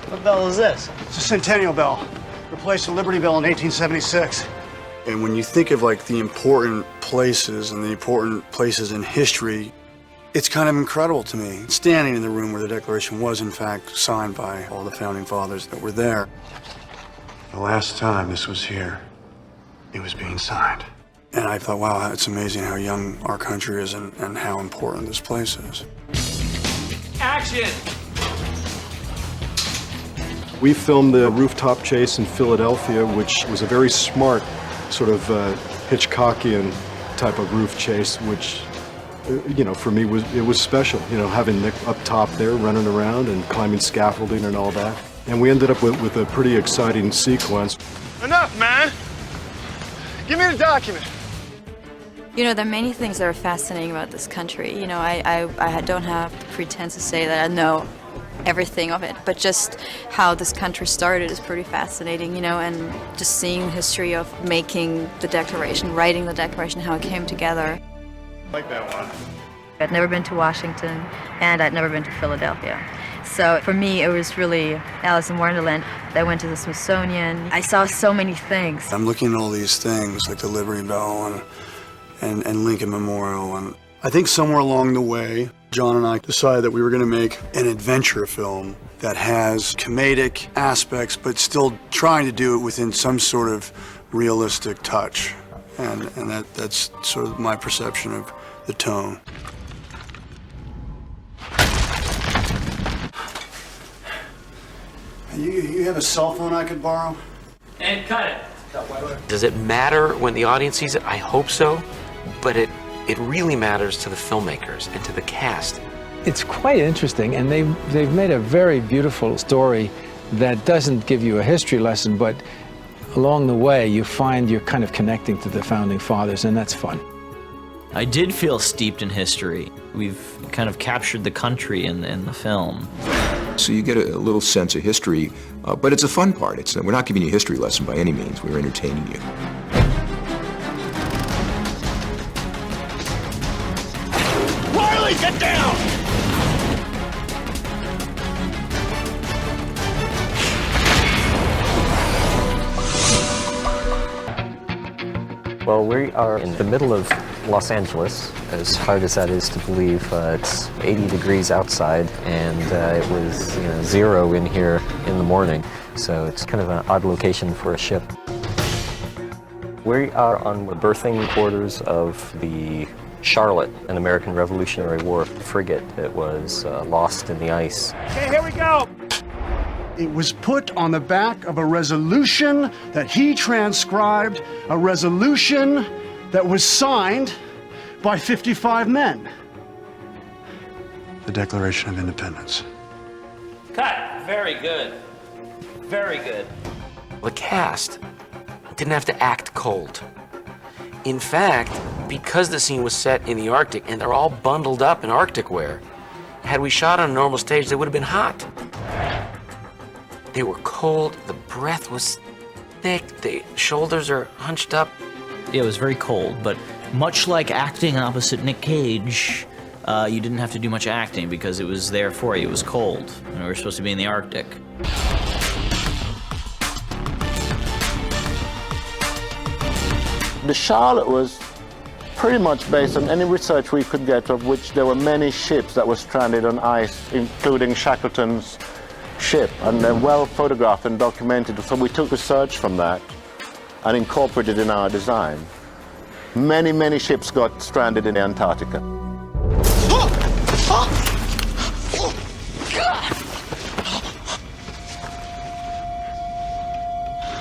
What bell is this? It's a Centennial Bell. Replaced the Liberty Bell in 1876. And when you think of like the important places and the important places in history, it's kind of incredible to me. Standing in the room where the Declaration was in fact signed by all the founding fathers that were there. The last time this was here, it was being signed. And I thought, wow, it's amazing how young our country is and how important this place is. Action! We filmed the rooftop chase in Philadelphia, which was a very smart sort of Hitchcockian type of roof chase, which, you know, for me it was special. You know, having Nick up top there running around and climbing scaffolding and all that. And we ended up with a pretty exciting sequence. Enough, man! Give me the document. You know, there are many things that are fascinating about this country. You know, I don't have the pretense to say that I know everything of it, but just how this country started is pretty fascinating, you know, and just seeing the history of making the Declaration, writing the Declaration, how it came together. Like that one. I'd never been to Washington, and I'd never been to Philadelphia. So for me, it was really Alice in Wonderland. I went to the Smithsonian. I saw so many things. I'm looking at all these things like the Liberty Bell and Lincoln Memorial, and I think somewhere along the way, John and I decided that we were going to make an adventure film that has comedic aspects, but still trying to do it within some sort of realistic touch, and that's sort of my perception of the tone. You have a cell phone I could borrow? And cut it. Does it matter when the audience sees it? I hope so, but it really matters to the filmmakers and to the cast. It's quite interesting, and they've made a very beautiful story that doesn't give you a history lesson, but along the way you find you're kind of connecting to the founding fathers, and that's fun. I did feel steeped in history. We've kind of captured the country in the film. So you get a little sense of history, but it's a fun part. We're not giving you a history lesson by any means. We're entertaining you. Riley, get down! Well, we are in the middle of Los Angeles. As hard as that is to believe, it's 80 degrees outside, and it was 0 in here in the morning. So it's kind of an odd location for a ship. We are on the berthing quarters of the Charlotte, an American Revolutionary War frigate that was lost in the ice. Okay, here we go! It was put on the back of a resolution that he transcribed, a resolution that was signed by 55 men. The Declaration of Independence. Cut. Very good. Very good. The cast didn't have to act cold. In fact, because the scene was set in the Arctic and they're all bundled up in Arctic wear, had we shot on a normal stage, they would have been hot. They were cold, the breath was thick, the shoulders are hunched up. It was very cold, but much like acting opposite Nick Cage, you didn't have to do much acting because it was there for you. It was cold, and we were supposed to be in the Arctic. The Charlotte was pretty much based on any research we could get, of which there were many ships that were stranded on ice, including Shackleton's ship, and they're well photographed and documented. So we took research from that and incorporated it in our design. Many, many ships got stranded in Antarctica.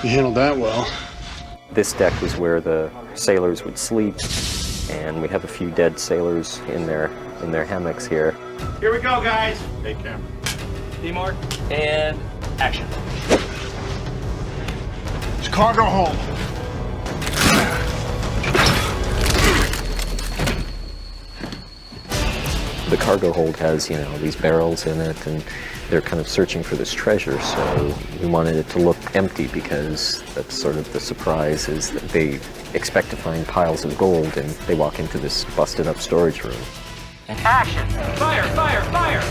You handled that well. This deck was where the sailors would sleep, and we have a few dead sailors in their hammocks here. Here we go, guys. Take camera. D-Mark. And action. It's cargo hold. The cargo hold has, these barrels in it, and they're kind of searching for this treasure, so we wanted it to look empty because that's sort of the surprise, is that they expect to find piles of gold and they walk into this busted up storage room. Action! Fire, fire, fire!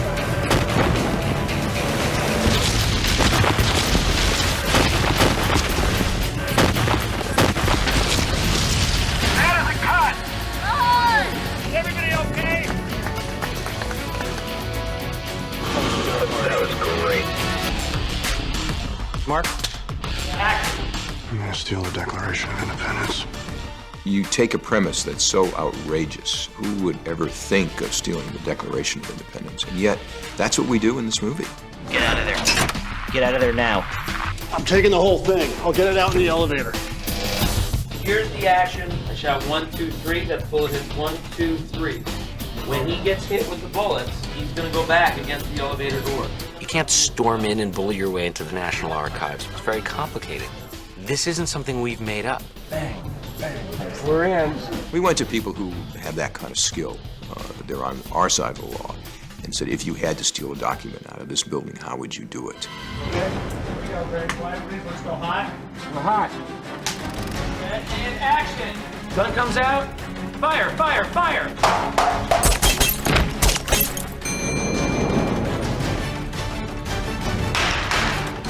Mark. Action. I'm gonna steal the Declaration of Independence. You take a premise that's so outrageous. Who would ever think of stealing the Declaration of Independence? And yet, that's what we do in this movie. Get out of there. Get out of there now. I'm taking the whole thing. I'll get it out in the elevator. Here's the action. I shot 1, 2, 3. That bullet hits 1, 2, 3. When he gets hit with the bullets, he's going to go back against the elevator door. You can't storm in and bully your way into the National Archives. It's very complicated. This isn't something we've made up. We're in. We went to people who have that kind of skill. They're on our side of the law, and said, if you had to steal a document out of this building, how would you do it? Okay, here we go. Very quiet, please. Let's go hot. We're hot. And action. Gun comes out. Fire, fire, fire.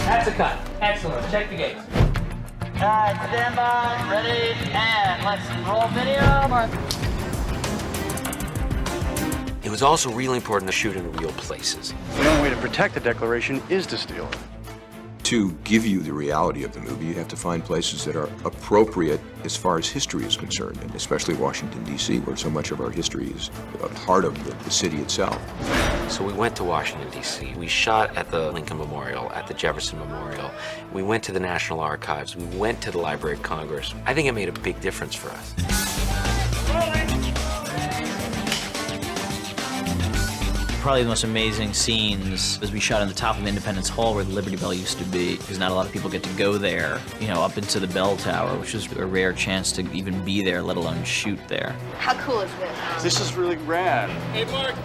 That's a cut. Excellent. Check the gates. Stand by, ready, and let's roll video. Mark. It was also really important to shoot in real places. The only way to protect the Declaration is to steal it. To give you the reality of the movie, you have to find places that are appropriate as far as history is concerned, and especially Washington, D.C., where so much of our history is a part of the city itself. So we went to Washington, D.C. We shot at the Lincoln Memorial, at the Jefferson Memorial. We went to the National Archives. We went to the Library of Congress. I think it made a big difference for us. Probably the most amazing scenes was we shot on the top of Independence Hall where the Liberty Bell used to be, because not a lot of people get to go there, you know, up into the bell tower, which is a rare chance to even be there, let alone shoot there. How cool is this? This is really rad. Hey, Mark.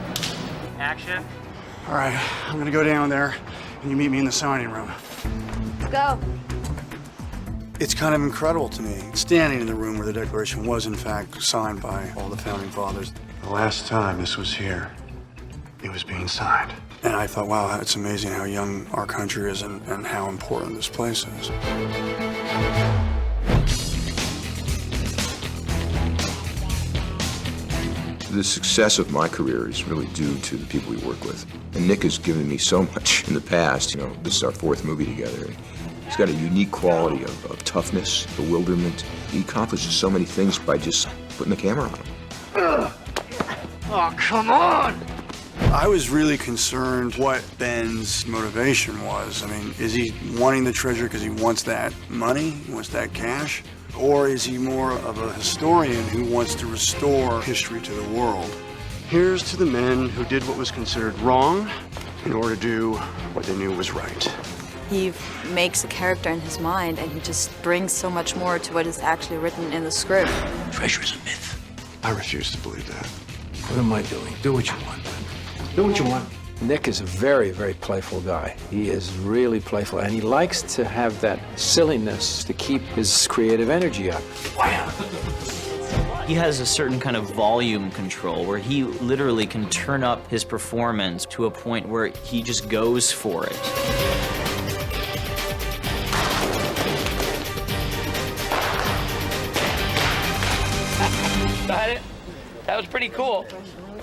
Action. All right, I'm gonna go down there, and you meet me in the signing room. Go. It's kind of incredible to me, standing in the room where the Declaration was, in fact, signed by all the Founding Fathers. The last time this was here, it was being signed. And I thought, wow, it's amazing how young our country is and how important this place is. The success of my career is really due to the people we work with. And Nick has given me so much in the past. You know, this is our 4th movie together. He's got a unique quality of toughness, bewilderment. He accomplishes so many things by just putting the camera on him. Oh, come on! I was really concerned what Ben's motivation was. I mean, is he wanting the treasure because he wants that money, he wants that cash? Or is he more of a historian who wants to restore history to the world? Here's to the men who did what was considered wrong in order to do what they knew was right. He makes a character in his mind, and he just brings so much more to what is actually written in the script. Treasure is a myth. I refuse to believe that. What am I doing? Do what you want. Do what you want. Nick is a very, very playful guy. He is really playful, and he likes to have that silliness to keep his creative energy up. He has a certain kind of volume control where he literally can turn up his performance to a point where he just goes for it. Got it? That was pretty cool.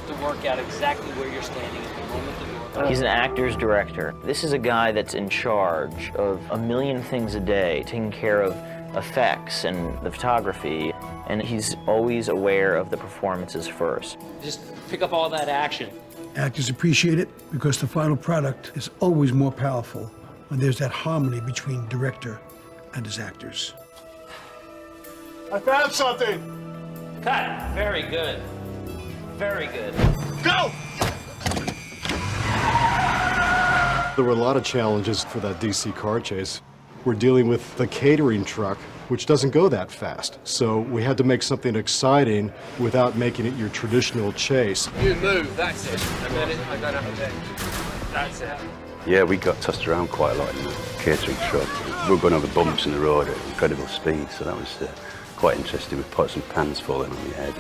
To work out exactly where you're standing at the moment that you're... He's an actor's director. This is a guy that's in charge of a million things a day, taking care of effects and the photography, and he's always aware of the performances first. Just pick up all that action. Actors appreciate it because the final product is always more powerful when there's that harmony between director and his actors. I found something! Cut. Very good. Very good. Go! There were a lot of challenges for that DC car chase. We're dealing with the catering truck, which doesn't go that fast. So we had to make something exciting without making it your traditional chase. You move. That's it. I got it. I got it. That's it. Yeah, we got tossed around quite a lot in the catering truck. We were going over bumps in the road at incredible speed, so that was quite interesting with pots and pans falling on your head.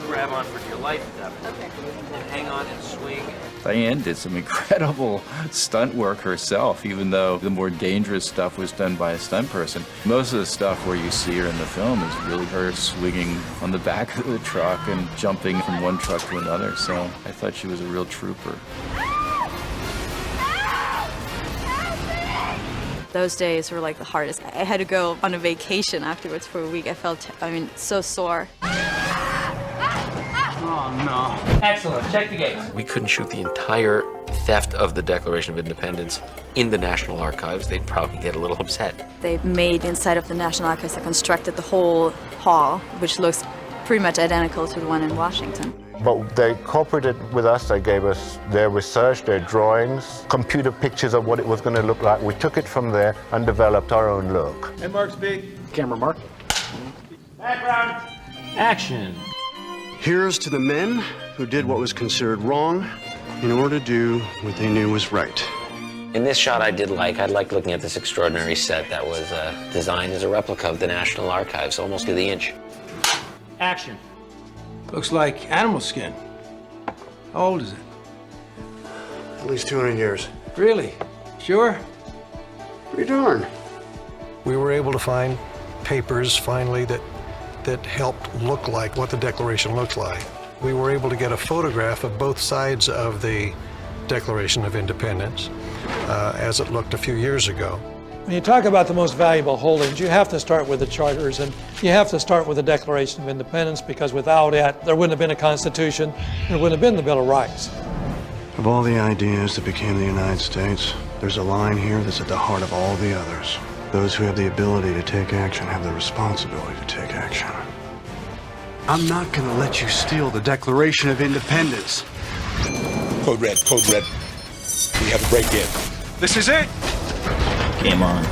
Grab on for your life at that point. And hang on and swing. Diane did some incredible stunt work herself, even though the more dangerous stuff was done by a stunt person. Most of the stuff where you see her in the film is really her swinging on the back of the truck and jumping from one truck to another, so I thought she was a real trooper. Those days were like the hardest. I had to go on a vacation afterwards for a week. I felt, so sore. Oh no. Excellent. Check the gates. We couldn't shoot the entire theft of the Declaration of Independence in the National Archives. They'd probably get a little upset. They made inside of the National Archives, they constructed the whole hall, which looks pretty much identical to the one in Washington. But they cooperated with us. They gave us their research, their drawings, computer pictures of what it was going to look like. We took it from there and developed our own look. Hey, Mark, speak. Camera, Mark. Background. Action. Here's to the men who did what was considered wrong in order to do what they knew was right. In this shot I did like. I liked looking at this extraordinary set that was designed as a replica of the National Archives, almost to the inch. Action. Looks like animal skin. How old is it? At least 200 years. Really? Sure? Pretty darn. We were able to find papers, finally, that helped look like what the Declaration looked like. We were able to get a photograph of both sides of the Declaration of Independence as it looked a few years ago. When you talk about the most valuable holdings, you have to start with the charters, and you have to start with the Declaration of Independence, because without it, there wouldn't have been a Constitution, there wouldn't have been the Bill of Rights. Of all the ideas that became the United States, there's a line here that's at the heart of all the others. Those who have the ability to take action have the responsibility to take action. I'm not gonna let you steal the Declaration of Independence. Code red, code red. We have a break-in. This is it. Game on.